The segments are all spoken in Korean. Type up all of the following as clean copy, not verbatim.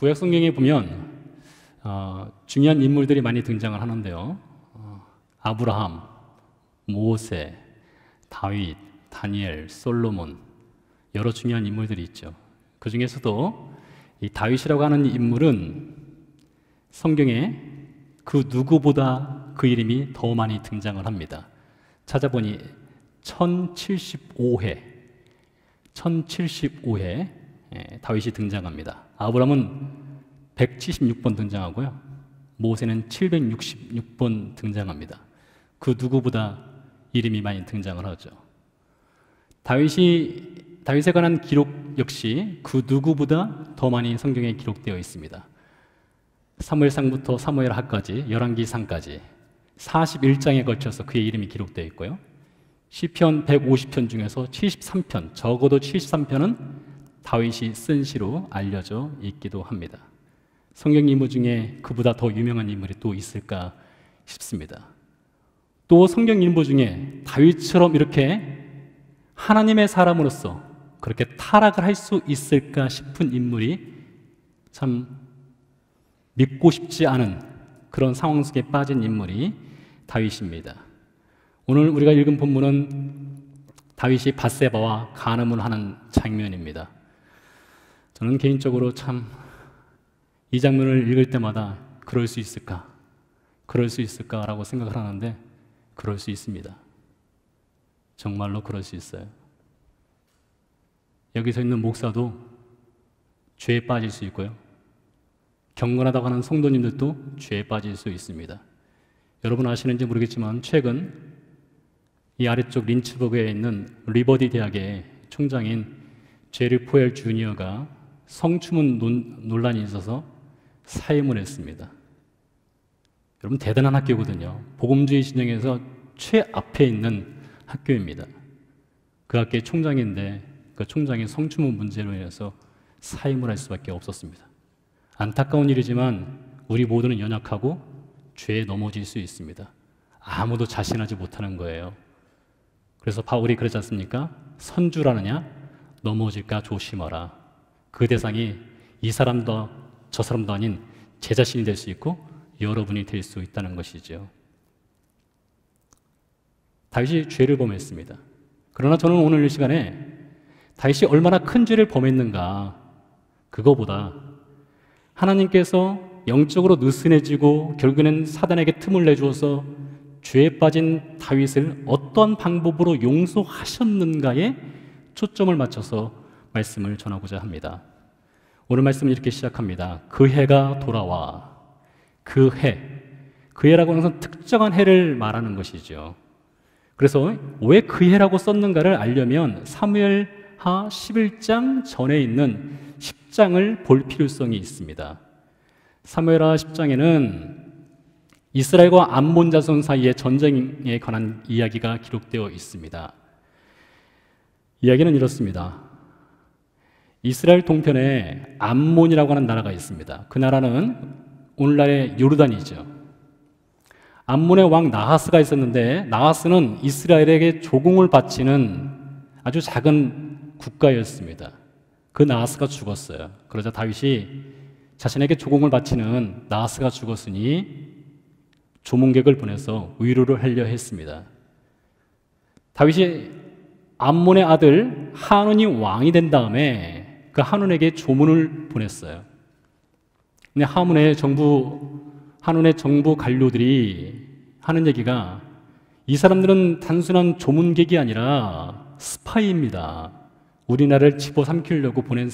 구약 성경에 보면 중요한 인물들이 많이 등장을 하는데요. 아브라함, 모세, 다윗, 다니엘, 솔로몬, 여러 중요한 인물들이 있죠. 그 중에서도 이 다윗이라고 하는 인물은 성경에 그 누구보다 그 이름이 더 많이 등장을 합니다. 찾아보니 1075회 다윗이 등장합니다. 아브라함은 176번 등장하고요. 모세는 766번 등장합니다. 그 누구보다 이름이 많이 등장을 하죠. 다윗에 관한 기록 역시 그 누구보다 더 많이 성경에 기록되어 있습니다. 사무엘상부터 사무엘하까지 열왕기상까지 41장에 걸쳐서 그의 이름이 기록되어 있고요. 시편 150편 중에서 73편, 적어도 73편은 다윗이 쓴 시로 알려져 있기도 합니다. 성경 인물 중에 그보다 더 유명한 인물이 또 있을까 싶습니다. 또 성경 인물 중에 다윗처럼 이렇게 하나님의 사람으로서 그렇게 타락을 할 수 있을까 싶은 인물이 참 믿고 싶지 않은 그런 상황 속에 빠진 인물이 다윗입니다. 오늘 우리가 읽은 본문은 다윗이 밧세바와 간음을 하는 장면입니다. 저는 개인적으로 참 이 장면을 읽을 때마다 그럴 수 있을까라고 생각을 하는데 그럴 수 있습니다. 정말로 그럴 수 있어요. 여기서 있는 목사도 죄에 빠질 수 있고요. 경건하다고 하는 성도님들도 죄에 빠질 수 있습니다. 여러분 아시는지 모르겠지만 최근 이 아래쪽 린츠버그에 있는 리버디 대학의 총장인 제리 포엘 주니어가 성추문 논란이 있어서 사임을 했습니다. 여러분 대단한 학교거든요. 복음주의 진영에서 최앞에 있는 학교입니다. 그 학교의 총장인데 그 총장이 성추문 문제로 인해서 사임을 할 수밖에 없었습니다. 안타까운 일이지만 우리 모두는 연약하고 죄에 넘어질 수 있습니다. 아무도 자신하지 못하는 거예요. 그래서 바울이 그러지 않습니까? 선주라느냐? 넘어질까 조심하라. 그 대상이 이 사람도 저 사람도 아닌 제 자신이 될 수 있고 여러분이 될 수 있다는 것이죠. 다윗이 죄를 범했습니다. 그러나 저는 오늘 이 시간에 다윗이 얼마나 큰 죄를 범했는가, 그거보다 하나님께서 영적으로 느슨해지고 결국에는 사단에게 틈을 내주어서 죄에 빠진 다윗을 어떤 방법으로 용서하셨는가에 초점을 맞춰서 말씀을 전하고자 합니다. 오늘 말씀은 이렇게 시작합니다. 그 해가 돌아와. 그 해라고 하는 것은 특정한 해를 말하는 것이죠. 그래서 왜 그 해라고 썼는가를 알려면 사무엘하 11장 전에 있는 10장을 볼 필요성이 있습니다. 사무엘하 10장에는 이스라엘과 암몬 자손 사이의 전쟁에 관한 이야기가 기록되어 있습니다. 이야기는 이렇습니다. 이스라엘 동편에 암몬이라고 하는 나라가 있습니다. 그 나라는 오늘날의 요르단이죠. 암몬의 왕 나하스가 있었는데 나하스는 이스라엘에게 조공을 바치는 아주 작은 국가였습니다. 그 나하스가 죽었어요. 그러자 다윗이 자신에게 조공을 바치는 나하스가 죽었으니 조문객을 보내서 위로를 하려 했습니다. 다윗이 암몬의 아들 한운이 왕이 된 다음에 그 한운에게 조문을 보냈어요. 근데 한운의 정부 관료들이 하는 얘기가 이 사람들은 단순한 조문객이 아니라 스파이입니다. 우리나라를 집어삼키려고 보낸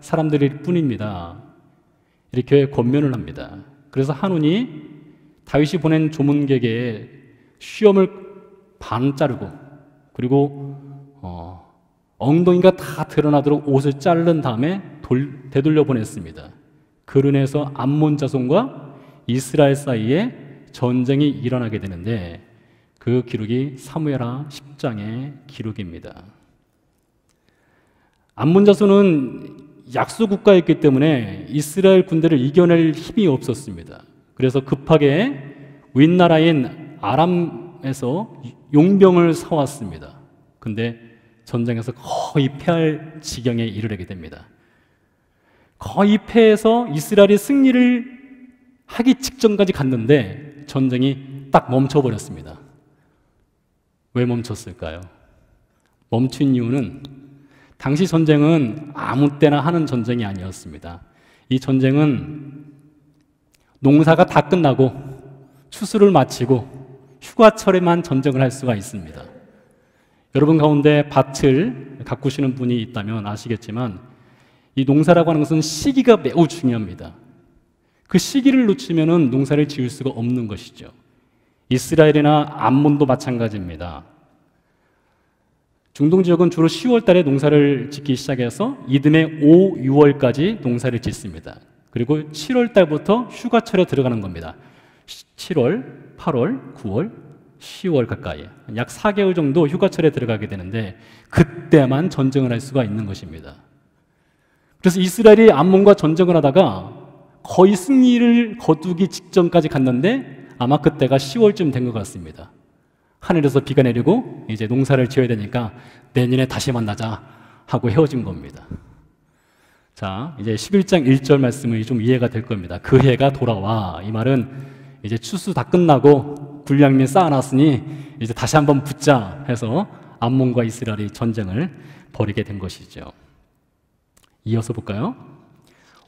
사람들일 뿐입니다. 이렇게 권면을 합니다. 그래서 한운이 다윗이 보낸 조문객의 수염을 반 자르고 그리고 엉덩이가 다 드러나도록 옷을 자른 다음에 되돌려 보냈습니다. 그로 인해서 암몬 자손과 이스라엘 사이에 전쟁이 일어나게 되는데 그 기록이 사무엘하 10장의 기록입니다. 암몬 자손은 약소 국가였기 때문에 이스라엘 군대를 이겨낼 힘이 없었습니다. 그래서 급하게 윗나라인 아람에서 용병을 사왔습니다. 근데 전쟁에서 거의 패할 지경에 이르게 됩니다. 거의 패해서 이스라엘이 승리를 하기 직전까지 갔는데 전쟁이 딱 멈춰버렸습니다. 왜 멈췄을까요? 멈춘 이유는 당시 전쟁은 아무 때나 하는 전쟁이 아니었습니다. 이 전쟁은 농사가 다 끝나고 추수를 마치고 휴가철에만 전쟁을 할 수가 있습니다. 여러분 가운데 밭을 가꾸시는 분이 있다면 아시겠지만 이 농사라고 하는 것은 시기가 매우 중요합니다. 그 시기를 놓치면 농사를 지을 수가 없는 것이죠. 이스라엘이나 암몬도 마찬가지입니다. 중동 지역은 주로 10월 달에 농사를 짓기 시작해서 이듬해 5, 6월까지 농사를 짓습니다. 그리고 7월 달부터 휴가철에 들어가는 겁니다. 7월, 8월, 9월, 10월 가까이 약 4개월 정도 휴가철에 들어가게 되는데 그때만 전쟁을 할 수가 있는 것입니다. 그래서 이스라엘이 암몬과 전쟁을 하다가 거의 승리를 거두기 직전까지 갔는데 아마 그때가 10월쯤 된 것 같습니다. 하늘에서 비가 내리고 이제 농사를 지어야 되니까 내년에 다시 만나자 하고 헤어진 겁니다. 자, 이제 11장 1절 말씀이 좀 이해가 될 겁니다. 그 해가 돌아와. 이 말은 이제 추수 다 끝나고 불량민 쌓아놨으니 이제 다시 한번 붙자 해서 암몬과 이스라엘이 전쟁을 벌이게 된 것이죠. 이어서 볼까요?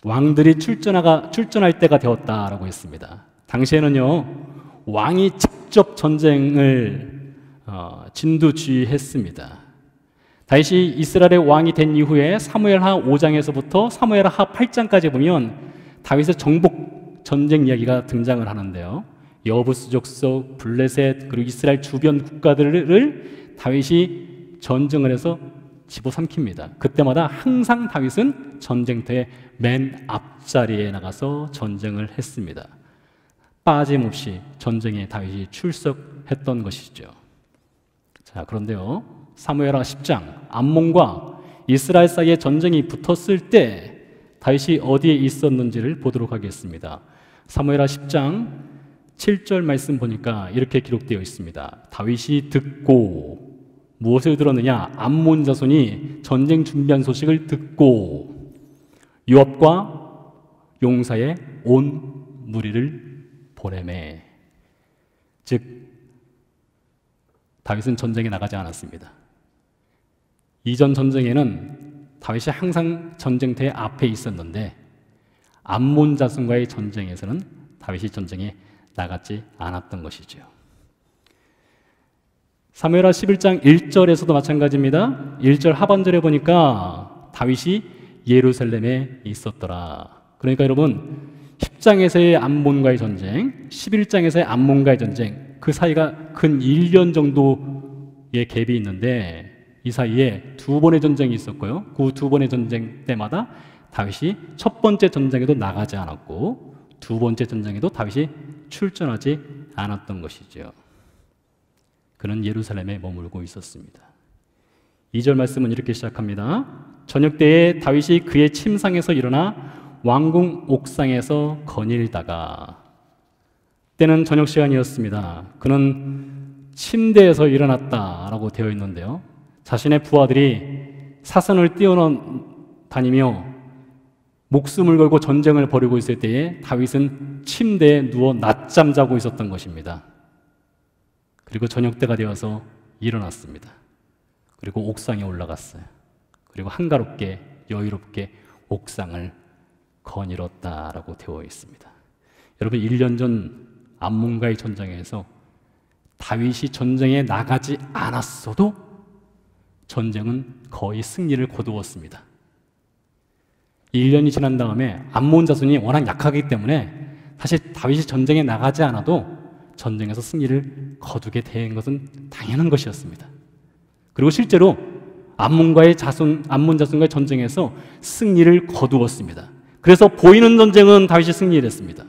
왕들이 출전할 때가 되었다라고 했습니다. 당시에는요, 왕이 직접 전쟁을 진두지휘했습니다. 다윗이 이스라엘의 왕이 된 이후에 사무엘하 5장에서부터 사무엘하 8장까지 보면 다윗의 정복 전쟁 이야기가 등장을 하는데요. 여부스 족속, 블레셋 그리고 이스라엘 주변 국가들을 다윗이 전쟁을 해서 집어삼킵니다. 그때마다 항상 다윗은 전쟁터의 맨 앞자리에 나가서 전쟁을 했습니다. 빠짐없이 전쟁에 다윗이 출석했던 것이죠. 자, 그런데요, 사무엘하 10장 암몬과 이스라엘 사이에 전쟁이 붙었을 때 다윗이 어디에 있었는지를 보도록 하겠습니다. 사무엘하 10장 7절 말씀 보니까 이렇게 기록되어 있습니다. 다윗이 듣고 무엇을 들었느냐? 암몬 자손이 전쟁 준비한 소식을 듣고 요압과 용사의 온 무리를 보내매. 즉 다윗은 전쟁에 나가지 않았습니다. 이전 전쟁에는 다윗이 항상 전쟁터의 앞에 있었는데 암몬 자손과의 전쟁에서는 다윗이 전쟁에 나가지 않았던 것이죠. 사무엘하 11장 1절에서도 마찬가지입니다. 1절 하반절에 보니까 다윗이 예루살렘에 있었더라. 그러니까 여러분 10장에서의 암몬과의 전쟁, 11장에서의 암몬과의 전쟁, 그 사이가 근 1년 정도의 갭이 있는데 이 사이에 두 번의 전쟁이 있었고요. 그 두 번의 전쟁 때마다 다윗이 첫 번째 전쟁에도 나가지 않았고 두 번째 전쟁에도 다윗이 출전하지 않았던 것이죠. 그는 예루살렘에 머물고 있었습니다. 2절 말씀은 이렇게 시작합니다. 저녁 때에 다윗이 그의 침상에서 일어나 왕궁 옥상에서 거닐다가, 때는 저녁 시간이었습니다. 그는 침대에서 일어났다라고 되어 있는데요, 자신의 부하들이 사선을 뛰어다니며 목숨을 걸고 전쟁을 벌이고 있을 때에 다윗은 침대에 누워 낮잠 자고 있었던 것입니다. 그리고 저녁 때가 되어서 일어났습니다. 그리고 옥상에 올라갔어요. 그리고 한가롭게 여유롭게 옥상을 거닐었다라고 되어 있습니다. 여러분, 1년 전 암몬과의 전쟁에서 다윗이 전쟁에 나가지 않았어도 전쟁은 거의 승리를 거두었습니다. 1년이 지난 다음에 암몬 자손이 워낙 약하기 때문에 사실 다윗이 전쟁에 나가지 않아도 전쟁에서 승리를 거두게 된 것은 당연한 것이었습니다. 그리고 실제로 암몬 자손과의 전쟁에서 승리를 거두었습니다. 그래서 보이는 전쟁은 다윗이 승리를 했습니다.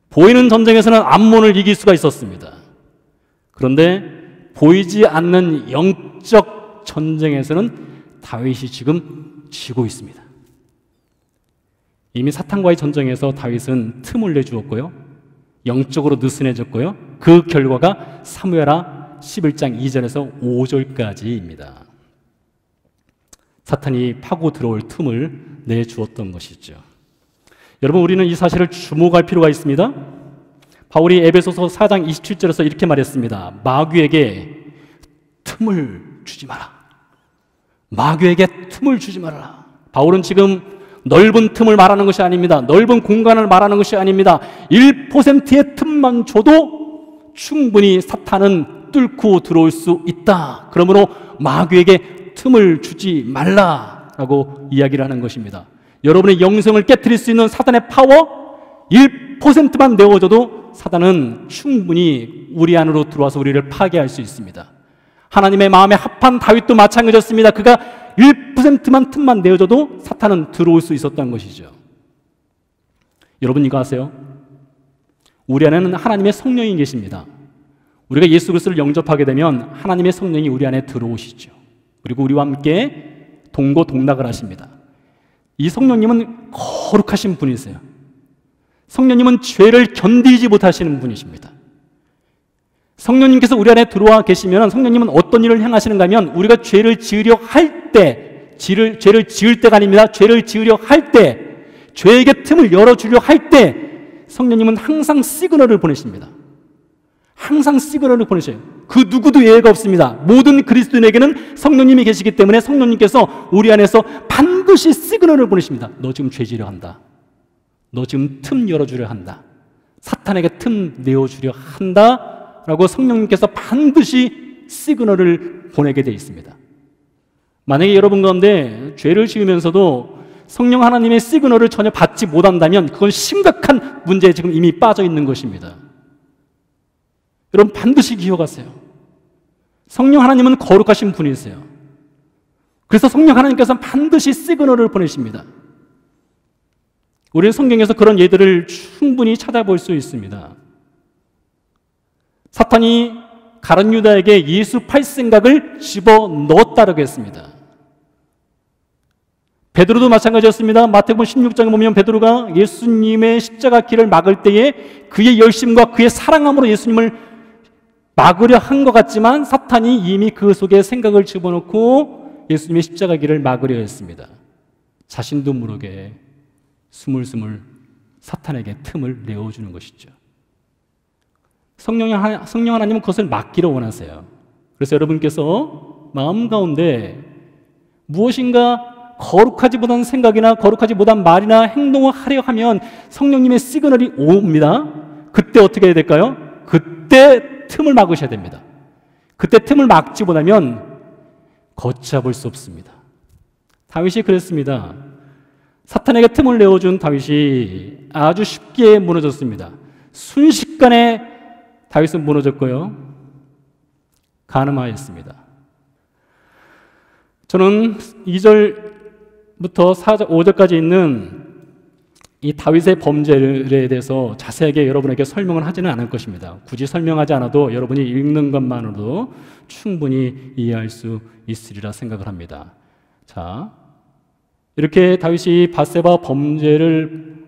보이는 전쟁에서는 암몬을 이길 수가 있었습니다. 그런데 보이지 않는 영적 전쟁에서는 다윗이 지금 지고 있습니다. 이미 사탄과의 전쟁에서 다윗은 틈을 내주었고요, 영적으로 느슨해졌고요, 그 결과가 사무엘하 11장 2절에서 5절까지입니다. 사탄이 파고 들어올 틈을 내주었던 것이죠. 여러분, 우리는 이 사실을 주목할 필요가 있습니다. 바울이 에베소서 4장 27절에서 이렇게 말했습니다. 마귀에게 틈을 주지 마라. 마귀에게 틈을 주지 말아라. 바울은 지금 넓은 틈을 말하는 것이 아닙니다. 넓은 공간을 말하는 것이 아닙니다. 1%의 틈만 줘도 충분히 사탄은 뚫고 들어올 수 있다. 그러므로 마귀에게 틈을 주지 말라라고 이야기를 하는 것입니다. 여러분의 영성을 깨트릴 수 있는 사탄의 파워 1%만 내어줘도 사탄은 충분히 우리 안으로 들어와서 우리를 파괴할 수 있습니다. 하나님의 마음에 합한 다윗도 마찬가지였습니다. 그가 1%만 틈만 내어줘도 사탄은 들어올 수 있었던 것이죠. 여러분 이거 아세요? 우리 안에는 하나님의 성령이 계십니다. 우리가 예수 그리스도를 영접하게 되면 하나님의 성령이 우리 안에 들어오시죠. 그리고 우리와 함께 동고동락을 하십니다. 이 성령님은 거룩하신 분이세요. 성령님은 죄를 견디지 못하시는 분이십니다. 성령님께서 우리 안에 들어와 계시면 성령님은 어떤 일을 행하시는가 하면 우리가 죄를 지으려 할 때, 죄를 지을 때가 아닙니다. 죄를 지으려 할 때, 죄에게 틈을 열어주려 할 때 성령님은 항상 시그널을 보내십니다. 항상 시그널을 보내셔요. 그 누구도 예외가 없습니다. 모든 그리스도인에게는 성령님이 계시기 때문에 성령님께서 우리 안에서 반드시 시그널을 보내십니다. 너 지금 죄 지으려 한다. 너 지금 틈 열어주려 한다. 사탄에게 틈 내어주려 한다. 라고 성령님께서 반드시 시그널을 보내게 되어 있습니다. 만약에 여러분 가운데 죄를 지으면서도 성령 하나님의 시그널을 전혀 받지 못한다면 그건 심각한 문제에 지금 이미 빠져 있는 것입니다. 여러분 반드시 기억하세요. 성령 하나님은 거룩하신 분이세요. 그래서 성령 하나님께서 반드시 시그널을 보내십니다. 우리는 성경에서 그런 예들을 충분히 찾아볼 수 있습니다. 사탄이 가룟 유다에게 예수 팔 생각을 집어넣었다라고 했습니다. 베드로도 마찬가지였습니다. 마태복음 16장에 보면 베드로가 예수님의 십자가 길을 막을 때에 그의 열심과 그의 사랑함으로 예수님을 막으려 한 것 같지만 사탄이 이미 그 속에 생각을 집어넣고 예수님의 십자가 길을 막으려 했습니다. 자신도 모르게 스물스물 사탄에게 틈을 내어주는 것이죠. 성령 하나님은 그것을 막기를 원하세요. 그래서 여러분께서 마음 가운데 무엇인가 거룩하지 못한 생각이나 거룩하지 못한 말이나 행동을 하려 하면 성령님의 시그널이 옵니다. 그때 어떻게 해야 될까요? 그때 틈을 막으셔야 됩니다. 그때 틈을 막지 못하면 걷잡을 수 없습니다. 다윗이 그랬습니다. 사탄에게 틈을 내어준 다윗이 아주 쉽게 무너졌습니다. 순식간에 다윗은 무너졌고요. 간음하였습니다. 저는 2절부터 5절까지 있는 이 다윗의 범죄에 대해서 자세하게 여러분에게 설명을 하지는 않을 것입니다. 굳이 설명하지 않아도 여러분이 읽는 것만으로도 충분히 이해할 수 있으리라 생각을 합니다. 자, 이렇게 다윗이 밧세바 범죄를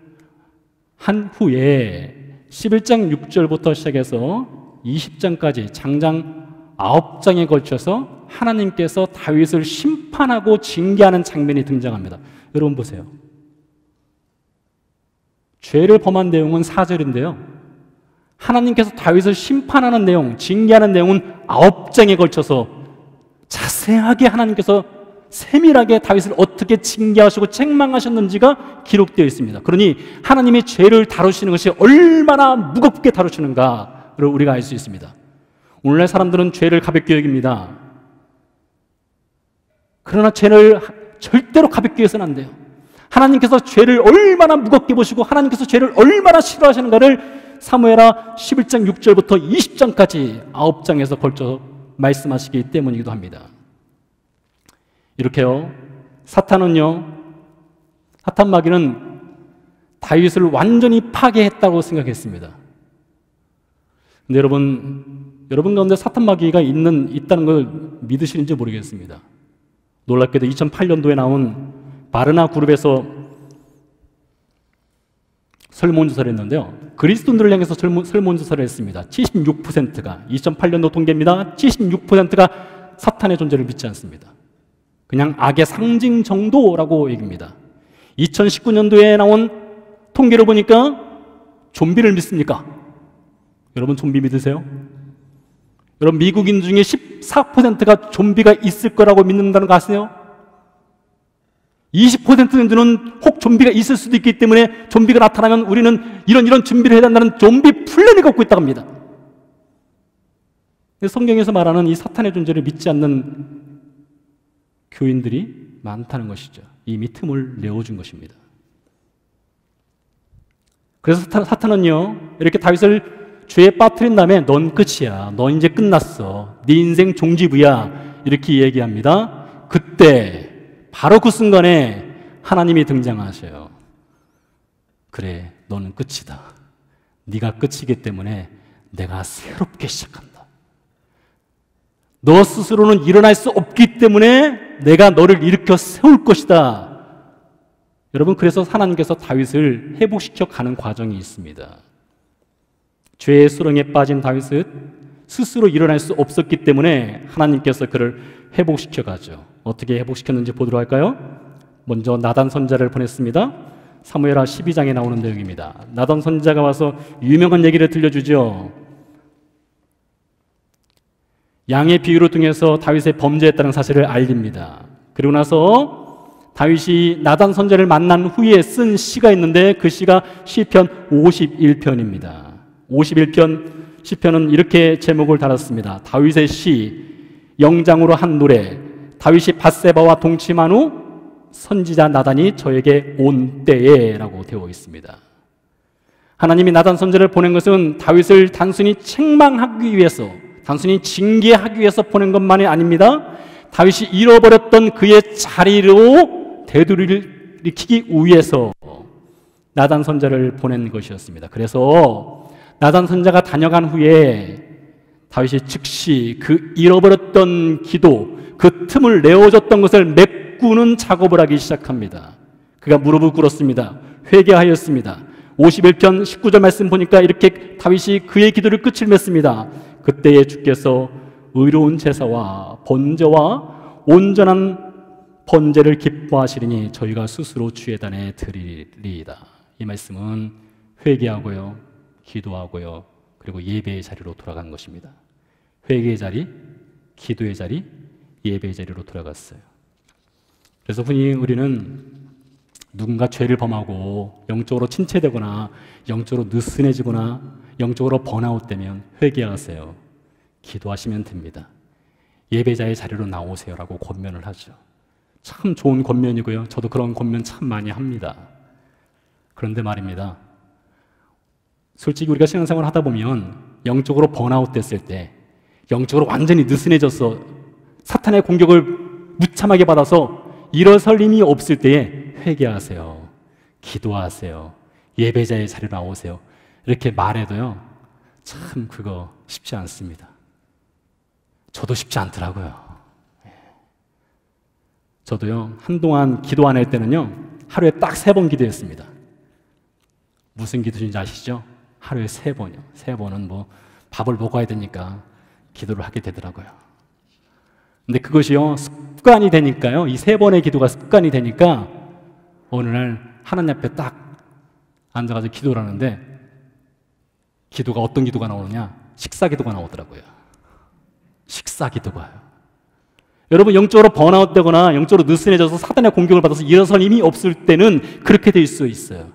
한 후에 11장 6절부터 시작해서 20장까지 장장 9장에 걸쳐서 하나님께서 다윗을 심판하고 징계하는 장면이 등장합니다. 여러분 보세요. 죄를 범한 내용은 4절인데요. 하나님께서 다윗을 심판하는 내용, 징계하는 내용은 9장에 걸쳐서 자세하게 하나님께서 세밀하게 다윗을 어떻게 징계하시고 책망하셨는지가 기록되어 있습니다. 그러니 하나님의 죄를 다루시는 것이 얼마나 무겁게 다루시는가를 우리가 알 수 있습니다. 오늘날 사람들은 죄를 가볍게 여깁니다. 그러나 죄를 절대로 가볍게 해서는 안 돼요. 하나님께서 죄를 얼마나 무겁게 보시고 하나님께서 죄를 얼마나 싫어하시는가를 사무엘하 11장 6절부터 20장까지 9장에서 걸쳐 말씀하시기 때문이기도 합니다. 이렇게요, 사탄 마귀는 다윗을 완전히 파괴했다고 생각했습니다. 근데 여러분 가운데 사탄 마귀가 있다는 걸 믿으시는지 모르겠습니다. 놀랍게도 2008년도에 나온 바르나 그룹에서 설문조사를 했는데요. 그리스도인들을 향해서 설문조사를 했습니다. 76%가 2008년도 통계입니다. 76%가 사탄의 존재를 믿지 않습니다. 그냥 악의 상징 정도라고 얘기합니다. 2019년도에 나온 통계를 보니까 좀비를 믿습니까? 여러분 좀비 믿으세요? 여러분 미국인 중에 14%가 좀비가 있을 거라고 믿는다는 거 아세요? 20% 정도는 혹 좀비가 있을 수도 있기 때문에 좀비가 나타나면 우리는 이런 준비를 해야 된다는 좀비 플랜을 갖고 있다고 합니다. 성경에서 말하는 이 사탄의 존재를 믿지 않는 교인들이 많다는 것이죠. 이미 틈을 내어준 것입니다. 그래서 사탄은요, 이렇게 다윗을 죄에 빠뜨린 다음에 넌 끝이야. 넌 이제 끝났어. 네 인생 종지부야. 이렇게 얘기합니다. 그때 바로 그 순간에 하나님이 등장하셔요. 그래, 너는 끝이다. 네가 끝이기 때문에 내가 새롭게 시작한다. 너 스스로는 일어날 수 없기 때문에 내가 너를 일으켜 세울 것이다. 여러분, 그래서 하나님께서 다윗을 회복시켜 가는 과정이 있습니다. 죄의 수렁에 빠진 다윗은 스스로 일어날 수 없었기 때문에 하나님께서 그를 회복시켜 가죠. 어떻게 회복시켰는지 보도록 할까요? 먼저 나단 선지자를 보냈습니다. 사무엘하 12장에 나오는 내용입니다. 나단 선지자가 와서 유명한 얘기를 들려주죠. 양의 비유를 통해서 다윗의 범죄했다는 사실을 알립니다. 그리고 나서 다윗이 나단 선지자를 만난 후에 쓴 시가 있는데 그 시가 시편 51편입니다. 51편 시편은 이렇게 제목을 달았습니다. 다윗의 시, 영장으로 한 노래. 다윗이 밧세바와 동침한 후 선지자 나단이 저에게 온 때에 라고 되어 있습니다. 하나님이 나단 선지자를 보낸 것은 다윗을 단순히 책망하기 위해서, 단순히 징계하기 위해서 보낸 것만이 아닙니다. 다윗이 잃어버렸던 그의 자리로 되돌이키기 위해서 나단 선지자를 보낸 것이었습니다. 그래서 나단 선지자가 다녀간 후에 다윗이 즉시 그 잃어버렸던 기도, 그 틈을 내어줬던 것을 메꾸는 작업을 하기 시작합니다. 그가 무릎을 꿇었습니다. 회개하였습니다. 51편 19절 말씀 보니까 이렇게 다윗이 그의 기도를 끝을 맺습니다. 그때에 주께서 의로운 제사와 번제와 온전한 번제를 기뻐하시리니 저희가 스스로 주의 단에 드리리이다. 이 말씀은 회개하고요, 기도하고요, 그리고 예배의 자리로 돌아간 것입니다. 회개의 자리, 기도의 자리, 예배의 자리로 돌아갔어요. 그래서 흔히 우리는 누군가 죄를 범하고 영적으로 침체되거나 영적으로 느슨해지거나 영적으로 번아웃되면 회개하세요. 기도하시면 됩니다. 예배자의 자리로 나오세요라고 권면을 하죠. 참 좋은 권면이고요. 저도 그런 권면 참 많이 합니다. 그런데 말입니다. 솔직히 우리가 신앙생활을 하다 보면 영적으로 번아웃 됐을 때, 영적으로 완전히 느슨해져서 사탄의 공격을 무참하게 받아서 일어설 힘이 없을 때에 회개하세요. 기도하세요. 예배자의 자리로 나오세요. 이렇게 말해도요, 참 그거 쉽지 않습니다. 저도 쉽지 않더라고요. 저도요, 한동안 기도 안 할 때는요, 하루에 딱 3번 기도했습니다. 무슨 기도인지 아시죠? 하루에 3번이요. 3번은 뭐 밥을 먹어야 되니까 기도를 하게 되더라고요. 근데 그것이요, 습관이 되니까요, 이 3번의 기도가 습관이 되니까 어느 날 하나님 앞에 딱 앉아가지고 기도를 하는데, 기도가 어떤 기도가 나오느냐? 식사 기도가 나오더라고요. 식사 기도가요. 여러분, 영적으로 번아웃되거나 영적으로 느슨해져서 사단의 공격을 받아서 일어설 힘이 없을 때는 그렇게 될 수 있어요.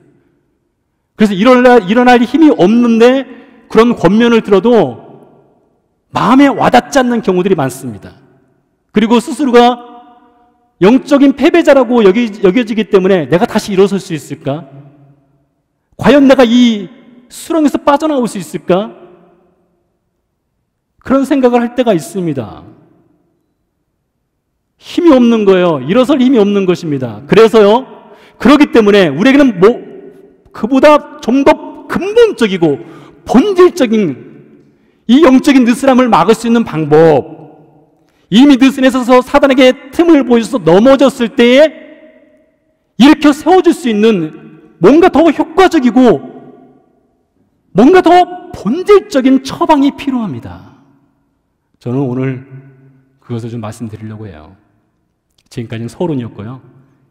그래서 일어날 힘이 없는데 그런 권면을 들어도 마음에 와닿지 않는 경우들이 많습니다. 그리고 스스로가 영적인 패배자라고 여겨지기 때문에 내가 다시 일어설 수 있을까? 과연 내가 이 수렁에서 빠져나올 수 있을까? 그런 생각을 할 때가 있습니다. 힘이 없는 거예요. 일어설 힘이 없는 것입니다. 그래서요, 그렇기 때문에 우리에게는 그보다 좀 더 근본적이고 본질적인 이 영적인 느슨함을 막을 수 있는 방법, 이미 느슨해서 사단에게 틈을 보여서 넘어졌을 때에 일으켜 세워줄 수 있는 뭔가 더 효과적이고 뭔가 더 본질적인 처방이 필요합니다. 저는 오늘 그것을 좀 말씀드리려고 해요. 지금까지는 서론이었고요.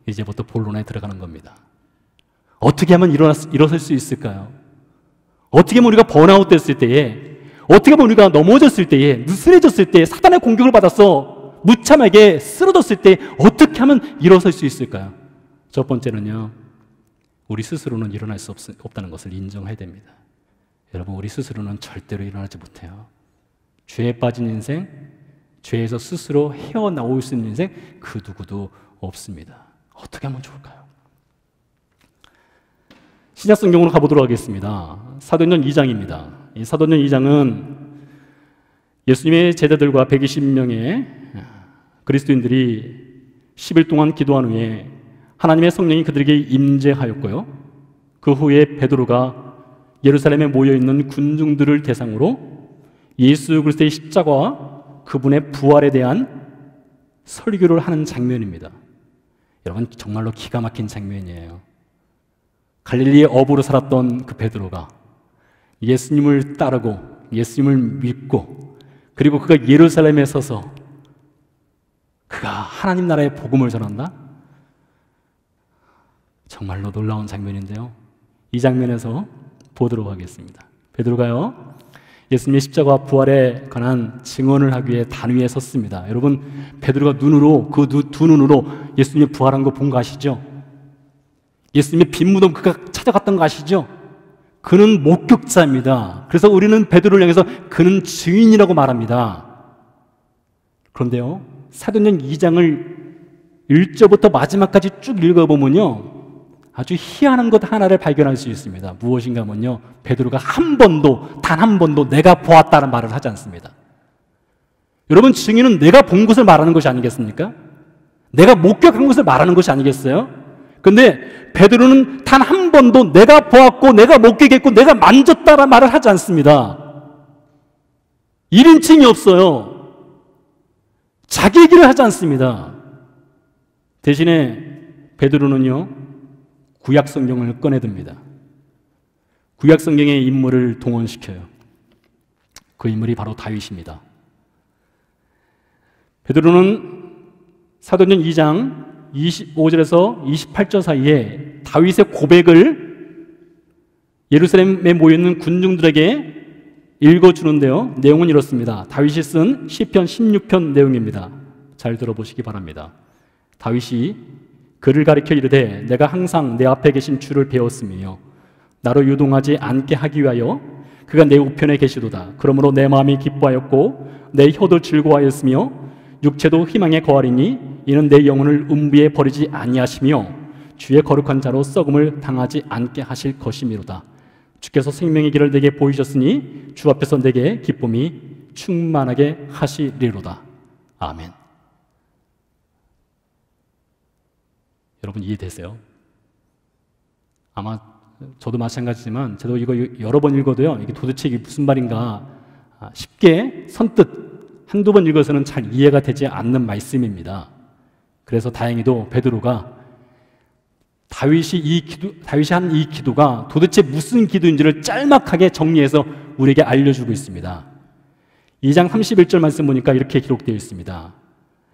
이제부터 본론에 들어가는 겁니다. 어떻게 하면 일어설 수 있을까요? 어떻게 하면 우리가 번아웃 됐을 때에, 어떻게 하면 우리가 넘어졌을 때에, 느슨해졌을 때에, 사단의 공격을 받아서 무참하게 쓰러졌을 때 어떻게 하면 일어설 수 있을까요? 첫 번째는요, 우리 스스로는 일어날 수 없다는 것을 인정해야 됩니다. 여러분, 우리 스스로는 절대로 일어나지 못해요. 죄에 빠진 인생, 죄에서 스스로 헤어나올 수 있는 인생, 그 누구도 없습니다. 어떻게 하면 좋을까요? 신약성경으로 가보도록 하겠습니다. 사도행전 2장입니다. 이 사도행전 2장은 예수님의 제자들과 120명의 그리스도인들이 10일 동안 기도한 후에 하나님의 성령이 그들에게 임재하였고요. 그 후에 베드로가 예루살렘에 모여있는 군중들을 대상으로 예수 그리스도의 십자가와 그분의 부활에 대한 설교를 하는 장면입니다. 여러분, 정말로 기가 막힌 장면이에요. 갈릴리의 어부로 살았던 그 베드로가 예수님을 따르고 예수님을 믿고, 그리고 그가 예루살렘에 서서 그가 하나님 나라의 복음을 전한다? 정말로 놀라운 장면인데요. 이 장면에서 보도록 하겠습니다. 베드로가요, 예수님의 십자가와 부활에 관한 증언을 하기 위해 단 위에 섰습니다. 여러분, 베드로가 눈으로, 그 두 눈으로 예수님이 부활한 거 본 거 아시죠? 예수님의 빈 무덤 그가 찾아갔던 거 아시죠? 그는 목격자입니다. 그래서 우리는 베드로를 향해서 그는 증인이라고 말합니다. 그런데요, 사도행전 2장을 1절부터 마지막까지 쭉 읽어보면요, 아주 희한한 것 하나를 발견할 수 있습니다. 무엇인가 하면요, 베드로가 단 한 번도 내가 보았다는 말을 하지 않습니다. 여러분, 증인은 내가 본 것을 말하는 것이 아니겠습니까? 내가 목격한 것을 말하는 것이 아니겠어요? 근데 베드로는 단 한 번도 내가 보았고 내가 목격했고 내가 만졌다라는 말을 하지 않습니다. 1인칭이 없어요. 자기 얘기를 하지 않습니다. 대신에 베드로는요, 구약 성경을 꺼내듭니다. 구약 성경의 인물을 동원시켜요. 그 인물이 바로 다윗입니다. 베드로는 사도행전 2장 25절에서 28절 사이에 다윗의 고백을 예루살렘에 모여있는 군중들에게 읽어주는데요, 내용은 이렇습니다. 다윗이 쓴 시편 16편 내용입니다. 잘 들어보시기 바랍니다. 다윗이 그를 가리켜 이르되 내가 항상 내 앞에 계신 주를 배웠으며 나로 유동하지 않게 하기 위하여 그가 내 우편에 계시도다. 그러므로 내 마음이 기뻐하였고 내 혀도 즐거워하였으며 육체도 희망에 거하리니 이는 내 영혼을 음부에 버리지 아니하시며 주의 거룩한 자로 썩음을 당하지 않게 하실 것이미로다. 주께서 생명의 길을 내게 보이셨으니 주 앞에서 내게 기쁨이 충만하게 하시리로다. 아멘. 여러분, 이해되세요? 아마 저도 마찬가지지만 저도 이거 여러 번 읽어도요, 이게 도대체 이게 무슨 말인가 쉽게 선뜻 한두 번 읽어서는 잘 이해가 되지 않는 말씀입니다. 그래서 다행히도 베드로가 다윗이 한 이 기도가 도대체 무슨 기도인지를 짤막하게 정리해서 우리에게 알려주고 있습니다. 2장 31절 말씀 보니까 이렇게 기록되어 있습니다.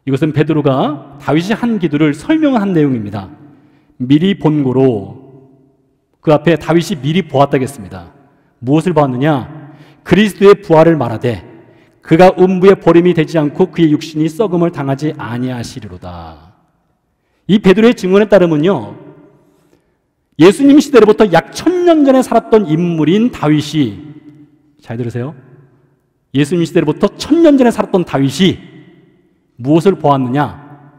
이것은 베드로가 다윗이 한 기도를 설명한 내용입니다. 미리 본고로, 그 앞에 다윗이 미리 보았다겠습니다. 무엇을 보았느냐? 그리스도의 부활을 말하되 그가 음부에 버림이 되지 않고 그의 육신이 썩음을 당하지 아니하시리로다. 이 베드로의 증언에 따르면요, 예수님 시대로부터 약 1000년 전에 살았던 인물인 다윗이, 잘 들으세요, 예수님 시대로부터 1000년 전에 살았던 다윗이 무엇을 보았느냐?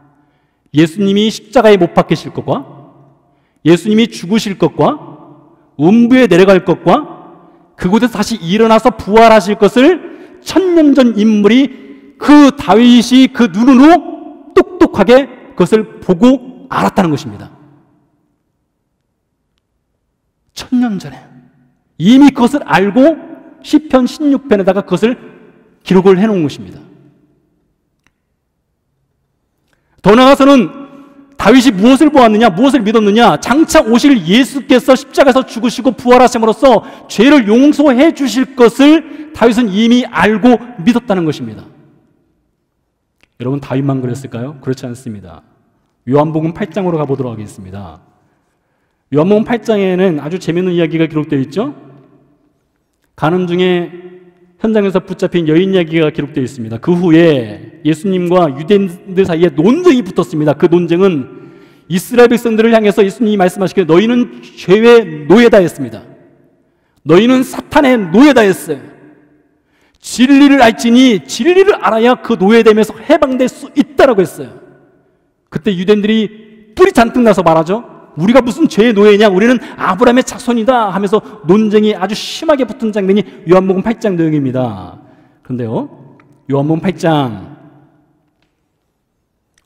예수님이 십자가에 못 박히실 것과 예수님이 죽으실 것과 음부에 내려갈 것과 그곳에서 다시 일어나서 부활하실 것을 1000년 전 인물이, 그 다윗이 그 눈으로 똑똑하게 그것을 보고 알았다는 것입니다. 1000년 전에 이미 그것을 알고 시편 16편에다가 그것을 기록을 해놓은 것입니다. 더 나아가서는 다윗이 무엇을 보았느냐, 무엇을 믿었느냐? 장차 오실 예수께서 십자가에서 죽으시고 부활하심으로써 죄를 용서해 주실 것을 다윗은 이미 알고 믿었다는 것입니다. 여러분, 다윗만 그랬을까요? 그렇지 않습니다. 요한복음 8장으로 가보도록 하겠습니다. 요한복음 8장에는 아주 재미있는 이야기가 기록되어 있죠. 가는 중에 현장에서 붙잡힌 여인 이야기가 기록되어 있습니다. 그 후에 예수님과 유대인들 사이에 논쟁이 붙었습니다. 그 논쟁은 이스라엘 백성들을 향해서 예수님이 말씀하시기를 너희는 죄의 노예다 했습니다. 너희는 사탄의 노예다 했어요. 진리를 알지니 진리를 알아야 그 노예됨에서 해방될 수 있다라고 했어요. 그때 유대인들이 뿔이 잔뜩 나서 말하죠. 우리가 무슨 죄의 노예냐? 우리는 아브라함의 자손이다 하면서 논쟁이 아주 심하게 붙은 장면이 요한복음 8장 내용입니다. 그런데요, 요한복음 8장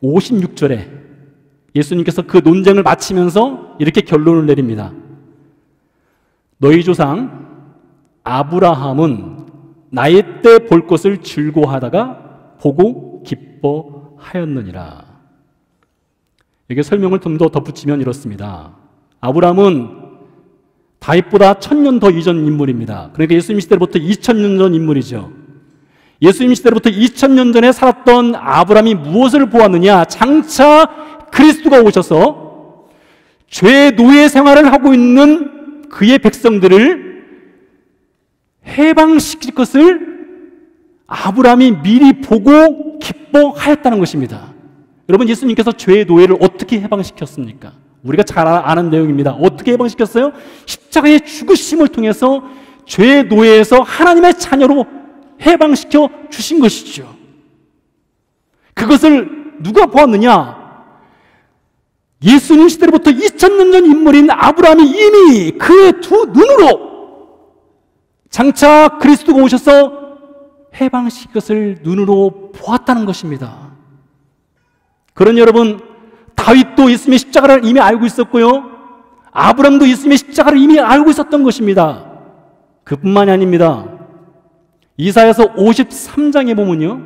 56절에 예수님께서 그 논쟁을 마치면서 이렇게 결론을 내립니다. 너희 조상 아브라함은 나의 때 볼 것을 즐거워하다가 보고 기뻐하였느니라. 여기 설명을 좀 더 덧붙이면 이렇습니다. 아브라함은 다윗보다 1000년 더 이전 인물입니다. 그러니까 예수님 시대로부터 2000년 전 인물이죠. 예수님 시대로부터 2000년 전에 살았던 아브라함이 무엇을 보았느냐? 장차 그리스도가 오셔서 죄의 노예 생활을 하고 있는 그의 백성들을 해방시킬 것을 아브라함이 미리 보고 기뻐하였다는 것입니다. 여러분, 예수님께서 죄의 노예를 어떻게 해방시켰습니까? 우리가 잘 아는 내용입니다. 어떻게 해방시켰어요? 십자가의 죽으심을 통해서 죄의 노예에서 하나님의 자녀로 해방시켜 주신 것이죠. 그것을 누가 보았느냐? 예수님 시대로부터 2000년 전 인물인 아브라함이 이미 그의 두 눈으로 장차 그리스도가 오셔서 해방시킬 것을 눈으로 보았다는 것입니다. 그러니 여러분, 다윗도 예수님의 십자가를 이미 알고 있었고요, 아브라함도 예수님의 십자가를 이미 알고 있었던 것입니다. 그뿐만이 아닙니다. 이사야서 53장에 보면요,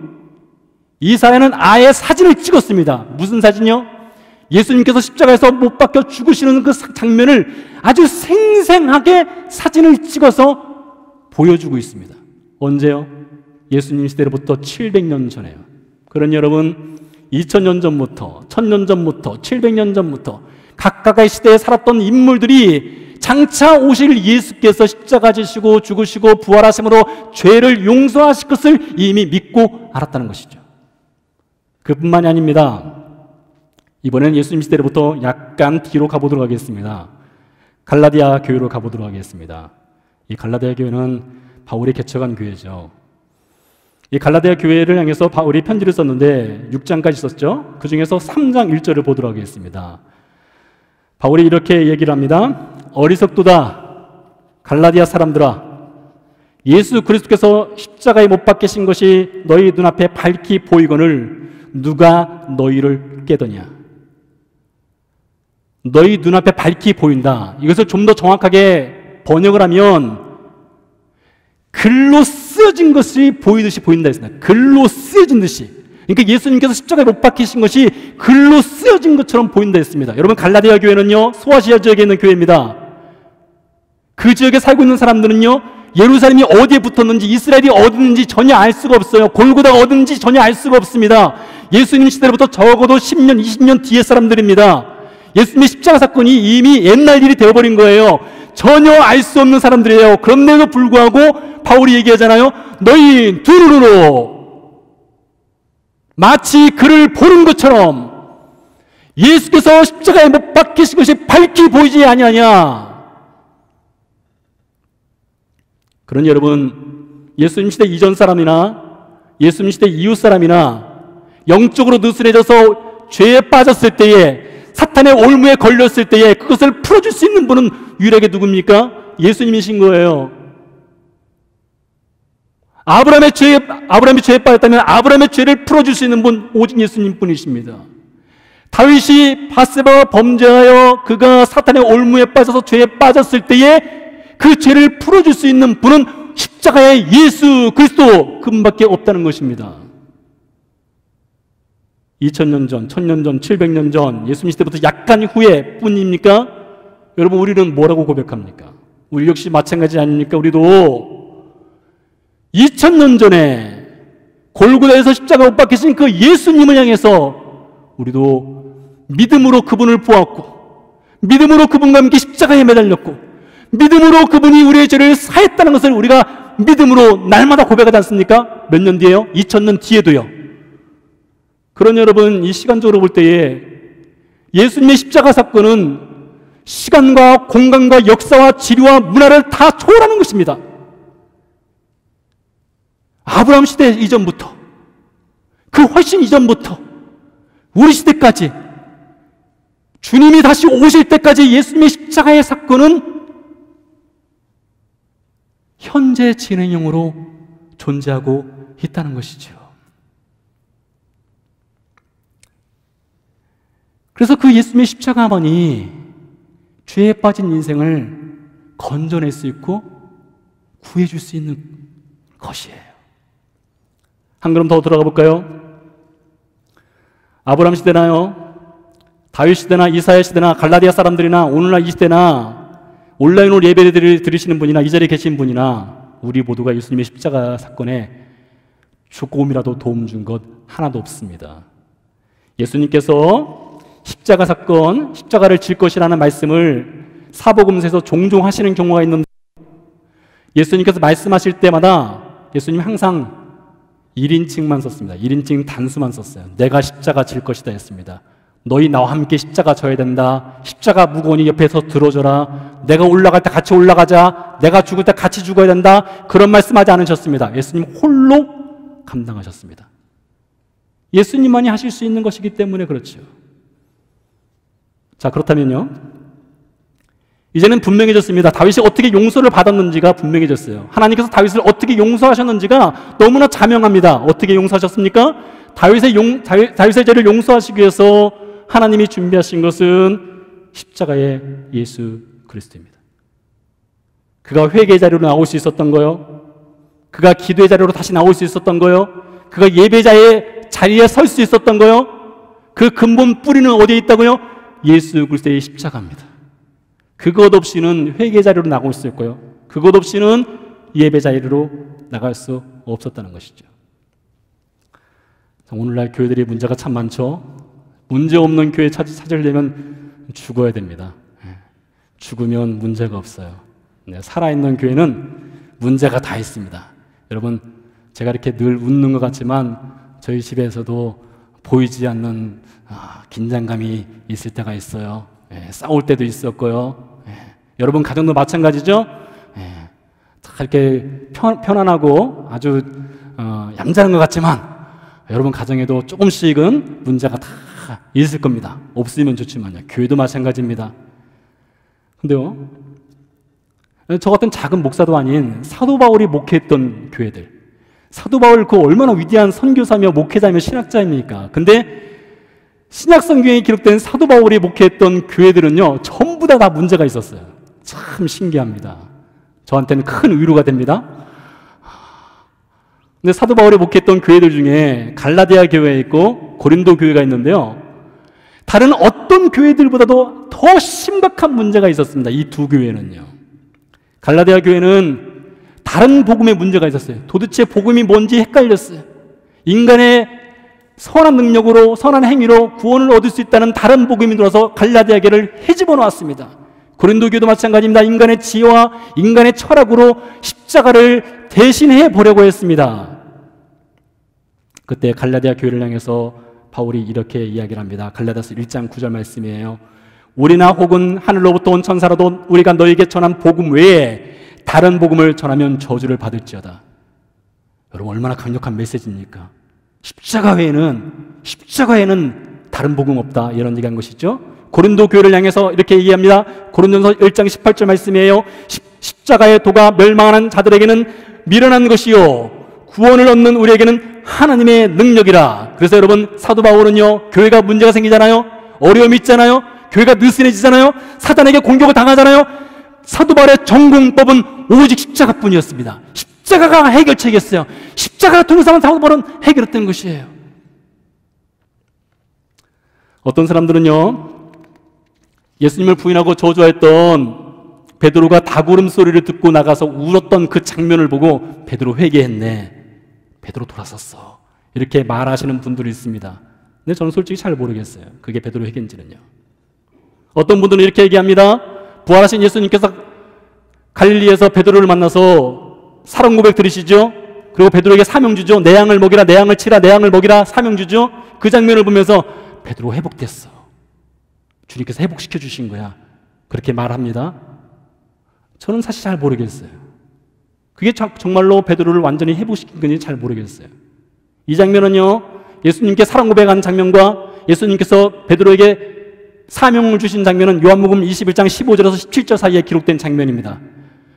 이사야는 아예 사진을 찍었습니다. 무슨 사진이요? 예수님께서 십자가에서 못 박혀 죽으시는 그 장면을 아주 생생하게 사진을 찍어서 보여주고 있습니다. 언제요? 예수님 시대로부터 700년 전에요. 그러니 여러분, 2000년 전부터, 1000년 전부터, 700년 전부터 각각의 시대에 살았던 인물들이 장차 오실 예수께서 십자가 지시고 죽으시고 부활하심으로 죄를 용서하실 것을 이미 믿고 알았다는 것이죠. 그뿐만이 아닙니다. 이번에는 예수님 시대로부터 약간 뒤로 가보도록 하겠습니다. 갈라디아 교회로 가보도록 하겠습니다. 이 갈라디아 교회는 바울이 개척한 교회죠. 이 갈라디아 교회를 향해서 바울이 편지를 썼는데 6장까지 썼죠. 그 중에서 3장 1절을 보도록 하겠습니다. 바울이 이렇게 얘기를 합니다. 어리석도다 갈라디아 사람들아, 예수 그리스도께서 십자가에 못 박히신 것이 너희 눈앞에 밝히 보이거늘 누가 너희를 깨더냐. 너희 눈앞에 밝히 보인다. 이것을 좀 더 정확하게 번역을 하면 글로 쓰여진 것이 보이듯이 보인다 했습니다. 글로 쓰여진 듯이. 그러니까 예수님께서 십자가에 못 박히신 것이 글로 쓰여진 것처럼 보인다 했습니다. 여러분, 갈라디아 교회는요, 소아시아 지역에 있는 교회입니다. 그 지역에 살고 있는 사람들은요, 예루살렘이 어디에 붙었는지, 이스라엘이 어디는지 전혀 알 수가 없어요. 골고다가 어딘지 전혀 알 수가 없습니다. 예수님 시대로부터 적어도 10년, 20년 뒤의 사람들입니다. 예수님의 십자가 사건이 이미 옛날 일이 되어버린 거예요. 전혀 알 수 없는 사람들이에요. 그런데도 불구하고 바울이 얘기하잖아요. 너희 두 눈으로 마치 그를 보는 것처럼 예수께서 십자가에 못 박히신 것이 밝히 보이지 아니하냐. 그러니 여러분, 예수님 시대 이전 사람이나 예수님 시대 이후 사람이나 영적으로 느슨해져서 죄에 빠졌을 때에, 사탄의 올무에 걸렸을 때에 그것을 풀어줄 수 있는 분은 유일하게 누굽니까? 예수님이신 거예요. 아브라함의 죄에 빠졌다면 아브라함의 죄를 풀어줄 수 있는 분 오직 예수님 뿐이십니다. 다윗이 밧세바와 범죄하여 그가 사탄의 올무에 빠져서 죄에 빠졌을 때에 그 죄를 풀어줄 수 있는 분은 십자가의 예수 그리스도 그분밖에 없다는 것입니다. 2000년 전, 1000년 전, 700년 전, 예수님 시대부터 약간 후에 뿐입니까? 여러분, 우리는 뭐라고 고백합니까? 우리 역시 마찬가지 아닙니까? 우리도 2000년 전에 골고다에서 십자가 못 박히신 그 예수님을 향해서 우리도 믿음으로 그분을 보았고, 믿음으로 그분과 함께 십자가에 매달렸고, 믿음으로 그분이 우리의 죄를 사했다는 것을 우리가 믿음으로 날마다 고백하지 않습니까? 몇 년 뒤에요? 2000년 뒤에도요. 그런 여러분, 이 시간적으로 볼 때에 예수님의 십자가 사건은 시간과 공간과 역사와 지리와 문화를 다 초월하는 것입니다. 아브라함 시대 이전부터, 그 훨씬 이전부터 우리 시대까지, 주님이 다시 오실 때까지 예수님의 십자가의 사건은 현재 진행형으로 존재하고 있다는 것이죠. 그래서 그 예수님의 십자가만이 죄에 빠진 인생을 건져낼 수 있고 구해줄 수 있는 것이에요. 한 걸음 더 들어가 볼까요? 아브라함 시대나요, 다윗 시대나 이사야 시대나 갈라디아 사람들이나 오늘날 이 시대나 온라인으로 예배를 드리시는 분이나 이 자리에 계신 분이나 우리 모두가 예수님의 십자가 사건에 조금이라도 도움 준 것 하나도 없습니다. 예수님께서 십자가 사건, 십자가를 질 것이라는 말씀을 사복음서에서 종종 하시는 경우가 있는데, 예수님께서 말씀하실 때마다 예수님 항상 1인칭만 썼습니다. 1인칭 단수만 썼어요. 내가 십자가 질 것이다 했습니다. 너희 나와 함께 십자가 져야 된다. 십자가 무거우니 옆에서 들어줘라. 내가 올라갈 때 같이 올라가자. 내가 죽을 때 같이 죽어야 된다. 그런 말씀하지 않으셨습니다. 예수님 홀로 감당하셨습니다. 예수님만이 하실 수 있는 것이기 때문에 그렇죠. 자, 그렇다면요, 이제는 분명해졌습니다. 다윗이 어떻게 용서를 받았는지가 분명해졌어요. 하나님께서 다윗을 어떻게 용서하셨는지가 너무나 자명합니다. 어떻게 용서하셨습니까? 다윗의 죄를 용서하시기 위해서 하나님이 준비하신 것은 십자가의 예수 그리스도입니다. 그가 회개 자리로 나올 수 있었던 거요, 그가 기도의 자리로 다시 나올 수 있었던 거요, 그가 예배자의 자리에 설 수 있었던 거요, 그 근본 뿌리는 어디에 있다고요? 예수 그리스도의 십자가입니다. 그것 없이는 회개 자리로 나올 수 있고요, 그것 없이는 예배 자리로 나갈 수 없었다는 것이죠. 오늘날 교회들이 문제가 참 많죠. 문제 없는 교회 찾으려면 죽어야 됩니다. 죽으면 문제가 없어요. 살아있는 교회는 문제가 다 있습니다. 여러분, 제가 이렇게 늘 웃는 것 같지만 저희 집에서도 보이지 않는 긴장감이 있을 때가 있어요. 싸울 때도 있었고요. 여러분 가정도 마찬가지죠. 다 이렇게 편안하고 아주 얌전한 것 같지만 여러분 가정에도 조금씩은 문제가 다 있을 겁니다. 없으면 좋지만요. 교회도 마찬가지입니다. 근데요, 저 같은 작은 목사도 아닌 사도 바울이 목회했던 교회들, 사도 바울 그 얼마나 위대한 선교사며 목회자며 신학자입니까? 근데 신약 성경에 기록된 사도 바울이 목회했던 교회들은요, 전부 다 문제가 있었어요. 참 신기합니다. 저한테는 큰 위로가 됩니다. 근데 사도 바울이 목회했던 교회들 중에 갈라디아 교회가 있고 고린도 교회가 있는데요, 다른 어떤 교회들보다도 더 심각한 문제가 있었습니다. 이 두 교회는요. 갈라디아 교회는 다른 복음에 문제가 있었어요. 도대체 복음이 뭔지 헷갈렸어요. 인간의 선한 능력으로, 선한 행위로 구원을 얻을 수 있다는 다른 복음이 들어서 갈라디아 교회를 헤집어 놓았습니다. 고린도 교회도 마찬가지입니다. 인간의 지혜와 인간의 철학으로 십자가를 대신해 보려고 했습니다. 그때 갈라디아 교회를 향해서 바울이 이렇게 이야기를 합니다. 갈라디아서 1장 9절 말씀이에요. 우리나 혹은 하늘로부터 온 천사라도 우리가 너에게 전한 복음 외에 다른 복음을 전하면 저주를 받을지어다. 여러분, 얼마나 강력한 메시지입니까? 십자가 외에는 다른 복음 없다, 이런 얘기한 것이죠. 고린도 교회를 향해서 이렇게 얘기합니다. 고린도전서 1장 18절 말씀이에요. 십자가의 도가 멸망하는 자들에게는 미련한 것이요 구원을 얻는 우리에게는 하나님의 능력이라. 그래서 여러분, 사도 바울은요, 교회가 문제가 생기잖아요, 어려움이 있잖아요, 교회가 느슨해지잖아요, 사단에게 공격을 당하잖아요, 사도 바울의 전공법은 오직 십자가뿐이었습니다. 십자가가 해결책이었어요. 십자가가 통해서만 사도 바울은 해결했던 것이에요. 어떤 사람들은요, 예수님을 부인하고 저주했던 베드로가 닭울음 소리를 듣고 나가서 울었던 그 장면을 보고 베드로 회개했네, 베드로 돌아섰어, 이렇게 말하시는 분들이 있습니다. 근데 저는 솔직히 잘 모르겠어요. 그게 베드로에게인지는요. 어떤 분들은 이렇게 얘기합니다. 부활하신 예수님께서 갈릴리에서 베드로를 만나서 사랑 고백 들으시죠? 그리고 베드로에게 사명 주죠. 내 양을 먹이라, 내 양을 치라, 내 양을 먹이라 사명 주죠. 그 장면을 보면서 베드로 회복됐어. 주님께서 회복시켜 주신 거야. 그렇게 말합니다. 저는 사실 잘 모르겠어요. 그게 정말로 베드로를 완전히 회복시킨 건지 잘 모르겠어요. 이 장면은요, 예수님께 사랑 고백한 장면과 예수님께서 베드로에게 사명을 주신 장면은 요한복음 21장 15절에서 17절 사이에 기록된 장면입니다.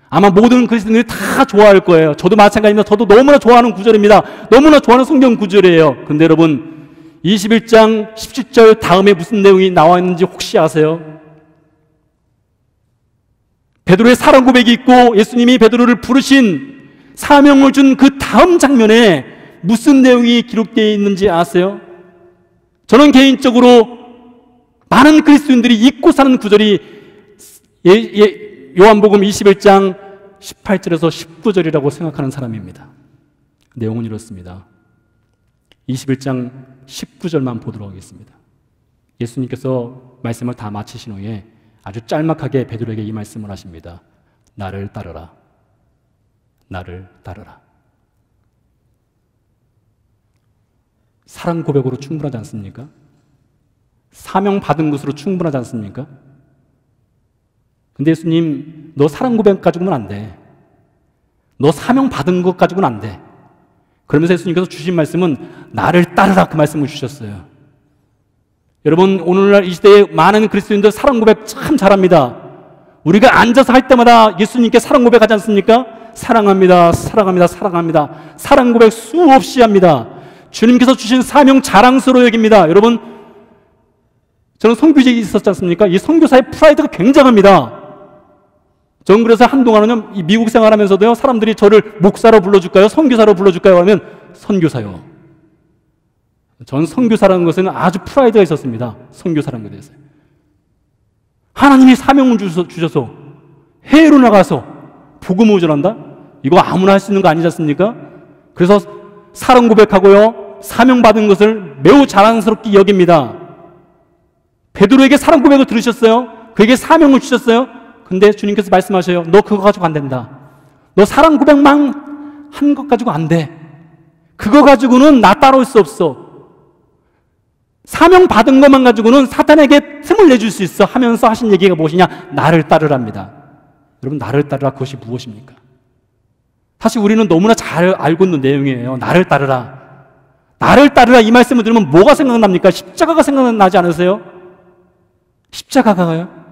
아마 모든 그리스도인들이 다 좋아할 거예요. 저도 마찬가지입니다. 저도 너무나 좋아하는 구절입니다. 너무나 좋아하는 성경 구절이에요. 근데 여러분, 21장 17절 다음에 무슨 내용이 나와 있는지 혹시 아세요? 베드로의 사랑 고백이 있고 예수님이 베드로를 부르신 사명을 준 그 다음 장면에 무슨 내용이 기록되어 있는지 아세요? 저는 개인적으로 많은 그리스도인들이 잊고 사는 구절이 요한복음 21장 18절에서 19절이라고 생각하는 사람입니다. 내용은 이렇습니다. 21장 19절만 보도록 하겠습니다. 예수님께서 말씀을 다 마치신 후에 아주 짤막하게 베드로에게 이 말씀을 하십니다. 나를 따르라. 나를 따르라. 사랑 고백으로 충분하지 않습니까? 사명 받은 것으로 충분하지 않습니까? 근데 예수님, 너 사랑 고백 가지고는 안 돼. 너 사명 받은 것 가지고는 안 돼. 그러면서 예수님께서 주신 말씀은 나를 따르라, 그 말씀을 주셨어요. 여러분, 오늘날 이 시대에 많은 그리스도인들 사랑 고백 참 잘합니다. 우리가 앉아서 할 때마다 예수님께 사랑 고백하지 않습니까? 사랑합니다, 사랑합니다, 사랑합니다. 사랑 고백 수없이 합니다. 주님께서 주신 사명 자랑스러워 여깁니다. 여러분, 저는 선교직이 있었지 않습니까? 이 선교사의 프라이드가 굉장합니다. 저는 그래서 한동안은요, 이 미국 생활하면서도요, 사람들이 저를 목사로 불러줄까요? 선교사로 불러줄까요? 하면 선교사요. 전 선교사라는 것에는 아주 프라이드가 있었습니다. 선교사라는 것에 대해서. 하나님이 사명을 주셔서 해외로 나가서 복음을 전한다? 이거 아무나 할 수 있는 거 아니지 않습니까? 그래서 사랑 고백하고요, 사명받은 것을 매우 자랑스럽게 여깁니다. 베드로에게 사랑 고백을 들으셨어요? 그에게 사명을 주셨어요? 근데 주님께서 말씀하셔요. 너 그거 가지고 안 된다. 너 사랑 고백만 한 것 가지고 안 돼. 그거 가지고는 나 따라올 수 없어. 사명 받은 것만 가지고는 사탄에게 틈을 내줄 수 있어 하면서 하신 얘기가 무엇이냐? 나를 따르랍니다. 여러분, 나를 따르라, 그것이 무엇입니까? 사실 우리는 너무나 잘 알고 있는 내용이에요. 나를 따르라. 나를 따르라, 이 말씀을 들으면 뭐가 생각납니까? 십자가가 생각나지 않으세요? 십자가가요?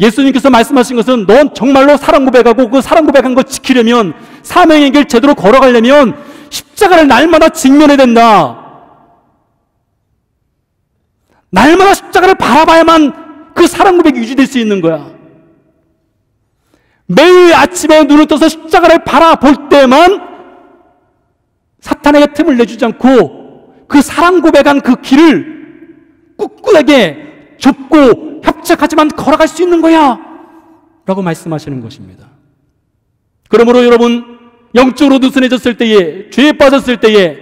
예수님께서 말씀하신 것은 넌 정말로 사랑 고백하고 그 사랑 고백한 거 지키려면, 사명의 길 제대로 걸어가려면 십자가를 날마다 직면해야 된다. 날마다 십자가를 바라봐야만 그 사랑 고백이 유지될 수 있는 거야. 매일 아침에 눈을 떠서 십자가를 바라볼 때만 사탄에게 틈을 내주지 않고 그 사랑 고백한 그 길을 꿋꿋하게 좁고 협착하지만 걸어갈 수 있는 거야 라고 말씀하시는 것입니다. 그러므로 여러분, 영적으로 느슨해졌을 때에, 죄에 빠졌을 때에,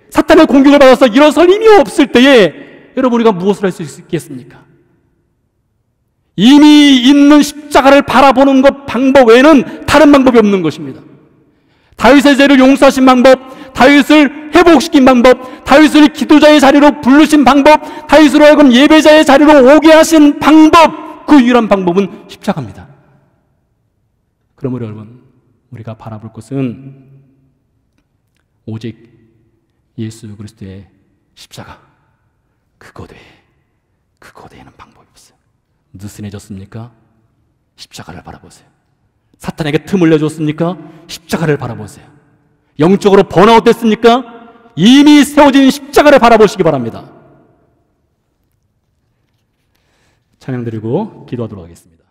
사탄의 공격을 받아서 일어설 힘이 없을 때에 여러분, 우리가 무엇을 할 수 있겠습니까? 이미 있는 십자가를 바라보는 것 방법 외에는 다른 방법이 없는 것입니다. 다윗의 죄를 용서하신 방법, 다윗을 회복시킨 방법, 다윗을 기도자의 자리로 부르신 방법, 다윗으로 하여금 예배자의 자리로 오게 하신 방법, 그 유일한 방법은 십자가입니다. 그러므로 여러분, 우리가 바라볼 것은 오직 예수 그리스도의 십자가, 그것 외에는 방법이 없어요. 느슨해졌습니까? 십자가를 바라보세요. 사탄에게 틈을 내줬습니까? 십자가를 바라보세요. 영적으로 번아웃 됐습니까? 이미 세워진 십자가를 바라보시기 바랍니다. 찬양 드리고 기도하도록 하겠습니다.